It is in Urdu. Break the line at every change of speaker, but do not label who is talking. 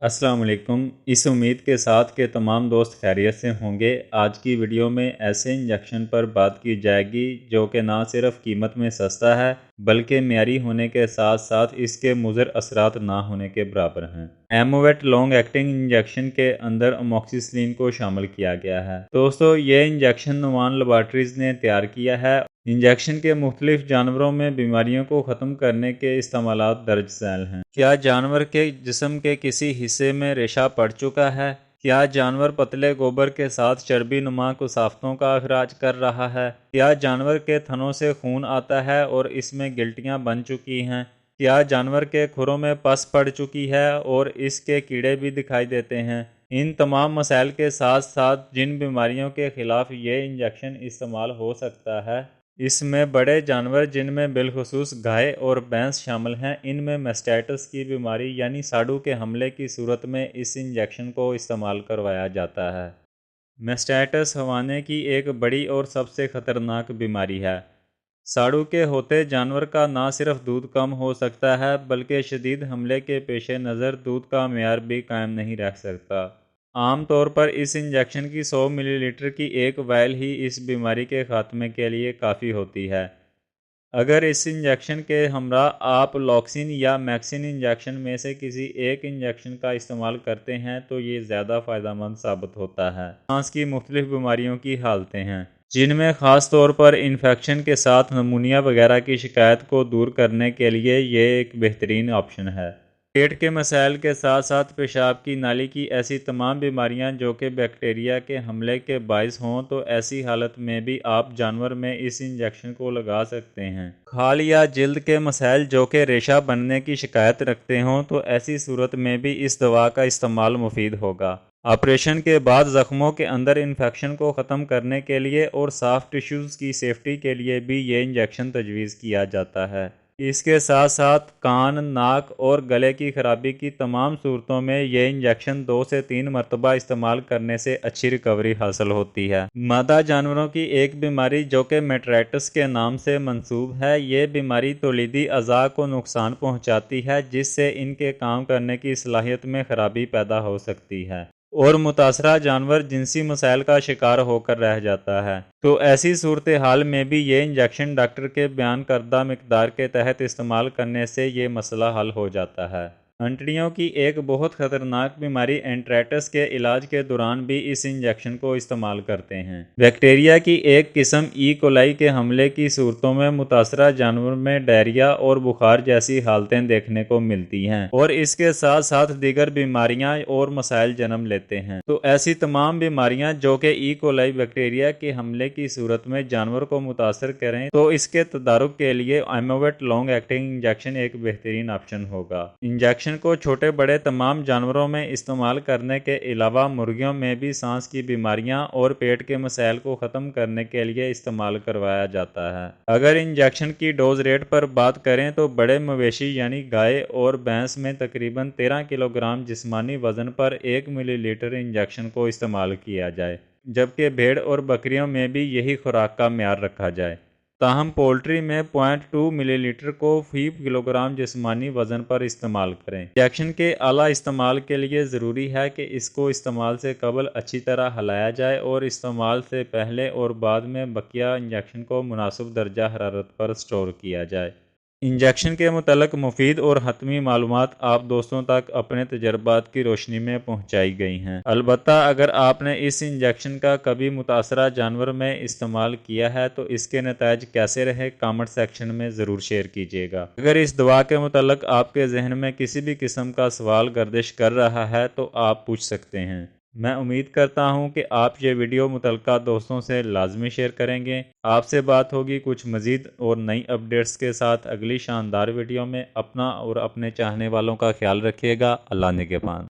السلام علیکم۔ اس امید کے ساتھ کہ تمام دوست خیریت سے ہوں گے، آج کی ویڈیو میں ایسے انجیکشن پر بات کی جائے گی جو کہ نہ صرف قیمت میں سستا ہے بلکہ معیاری ہونے کے ساتھ ساتھ اس کے مضر اثرات نہ ہونے کے برابر ہیں۔ ایموویٹ لانگ ایکٹنگ انجیکشن کے اندر اموکسیسلین کو شامل کیا گیا ہے۔ دوستو، یہ انجیکشن نوان لیبارٹریز نے تیار کیا ہے۔ انجیکشن کے مختلف جانوروں میں بیماریوں کو ختم کرنے کے استعمالات درج ذیل ہیں۔ کیا جانور کے جسم کے کسی حصے میں ریشہ پڑ چکا ہے؟ کیا جانور پتلے گوبر کے ساتھ چربی نما کثافتوں کا اخراج کر رہا ہے؟ کیا جانور کے تھنوں سے خون آتا ہے اور اس میں گلٹیاں بن چکی ہیں؟ کیا جانور کے کھروں میں پس پڑ چکی ہے اور اس کے کیڑے بھی دکھائی دیتے ہیں؟ ان تمام مسائل کے ساتھ ساتھ جن بیماریوں کے خلاف یہ انجیکشن استعمال ہو سکتا ہے، اس میں بڑے جانور جن میں بالخصوص گائے اور بھینس شامل ہیں، ان میں میسٹائٹس کی بیماری یعنی ساڑو کے حملے کی صورت میں اس انجیکشن کو استعمال کروایا جاتا ہے۔ میسٹائٹس حیوانے کی ایک بڑی اور سب سے خطرناک بیماری ہے۔ ساڑو کے ہوتے جانور کا نہ صرف دودھ کم ہو سکتا ہے بلکہ شدید حملے کے پیش نظر دودھ کا معیار بھی قائم نہیں رہ سکتا۔ عام طور پر اس انجیکشن کی 100 ملی لیٹر کی ایک وائل ہی اس بیماری کے خاتمے کے لیے کافی ہوتی ہے۔ اگر اس انجیکشن کے ہمراہ آپ لاکسین یا میکسین انجیکشن میں سے کسی ایک انجیکشن کا استعمال کرتے ہیں تو یہ زیادہ فائدہ مند ثابت ہوتا ہے۔ سانس کی مختلف بیماریوں کی حالتیں ہیں جن میں خاص طور پر انفیکشن کے ساتھ نمونیا وغیرہ کی شکایت کو دور کرنے کے لیے یہ ایک بہترین آپشن ہے۔ پیٹ کے مسائل کے ساتھ ساتھ پیشاب کی نالی کی ایسی تمام بیماریاں جو کہ بیکٹیریا کے حملے کے باعث ہوں تو ایسی حالت میں بھی آپ جانور میں اس انجیکشن کو لگا سکتے ہیں۔ کھال یا جلد کے مسائل جو کہ ریشہ بننے کی شکایت رکھتے ہوں تو ایسی صورت میں بھی اس دوا کا استعمال مفید ہوگا۔ آپریشن کے بعد زخموں کے اندر انفیکشن کو ختم کرنے کے لیے اور صاف ٹشوز کی سیفٹی کے لیے بھی یہ انجیکشن تجویز کیا جاتا ہے۔ اس کے ساتھ ساتھ کان، ناک اور گلے کی خرابی کی تمام صورتوں میں یہ انجیکشن 2 سے 3 مرتبہ استعمال کرنے سے اچھی ریکوری حاصل ہوتی ہے۔ مادہ جانوروں کی ایک بیماری جو کہ میٹرائٹس کے نام سے منسوب ہے، یہ بیماری تولیدی اعضاء کو نقصان پہنچاتی ہے جس سے ان کے کام کرنے کی صلاحیت میں خرابی پیدا ہو سکتی ہے اور متاثرہ جانور جنسی مسائل کا شکار ہو کر رہ جاتا ہے۔ تو ایسی صورتحال میں بھی یہ انجیکشن ڈاکٹر کے بیان کردہ مقدار کے تحت استعمال کرنے سے یہ مسئلہ حل ہو جاتا ہے۔ انٹڑیوں کی ایک بہت خطرناک بیماری اینٹرائٹس کے علاج کے دوران بھی اس انجیکشن کو استعمال کرتے ہیں۔ بیکٹیریا کی ایک قسم ای کولائی کے حملے کی صورتوں میں متاثرہ جانور میں ڈائریا اور بخار جیسی حالتیں دیکھنے کو ملتی ہیں اور اس کے ساتھ ساتھ دیگر بیماریاں اور مسائل جنم لیتے ہیں۔ تو ایسی تمام بیماریاں جو کہ ای کولائی بیکٹیریا کے حملے کی صورت میں جانور کو متاثر کریں تو اس کے تدارک کے لیے ایموویٹ لانگ ایکٹنگ انجیکشن ایک بہترین آپشن ہوگا۔ انجیکشن کو چھوٹے بڑے تمام جانوروں میں استعمال کرنے کے علاوہ مرغیوں میں بھی سانس کی بیماریاں اور پیٹ کے مسائل کو ختم کرنے کے لیے استعمال کروایا جاتا ہے۔ اگر انجیکشن کی ڈوز ریٹ پر بات کریں تو بڑے مویشی یعنی گائے اور بھینس میں تقریباً 13 کلو گرام جسمانی وزن پر 1 ملی لیٹر انجیکشن کو استعمال کیا جائے، جبکہ بھیڑ اور بکریوں میں بھی یہی خوراک کا معیار رکھا جائے۔ تاہم پولٹری میں 0.2 ملی لیٹر کو فی کلو گرام جسمانی وزن پر استعمال کریں۔ انجیکشن کے اعلیٰ استعمال کے لیے ضروری ہے کہ اس کو استعمال سے قبل اچھی طرح ہلایا جائے اور استعمال سے پہلے اور بعد میں بقیہ انجیکشن کو مناسب درجہ حرارت پر سٹور کیا جائے۔ انجیکشن کے متعلق مفید اور حتمی معلومات آپ دوستوں تک اپنے تجربات کی روشنی میں پہنچائی گئی ہیں۔ البتہ اگر آپ نے اس انجیکشن کا کبھی متاثرہ جانور میں استعمال کیا ہے تو اس کے نتائج کیسے رہے کامنٹ سیکشن میں ضرور شیئر کیجیے گا۔ اگر اس دوا کے متعلق آپ کے ذہن میں کسی بھی قسم کا سوال گردش کر رہا ہے تو آپ پوچھ سکتے ہیں۔ میں امید کرتا ہوں کہ آپ یہ ویڈیو متعلقہ دوستوں سے لازمی شیئر کریں گے۔ آپ سے بات ہوگی کچھ مزید اور نئی اپڈیٹس کے ساتھ اگلی شاندار ویڈیو میں۔ اپنا اور اپنے چاہنے والوں کا خیال رکھیے گا۔ اللہ نگہبان۔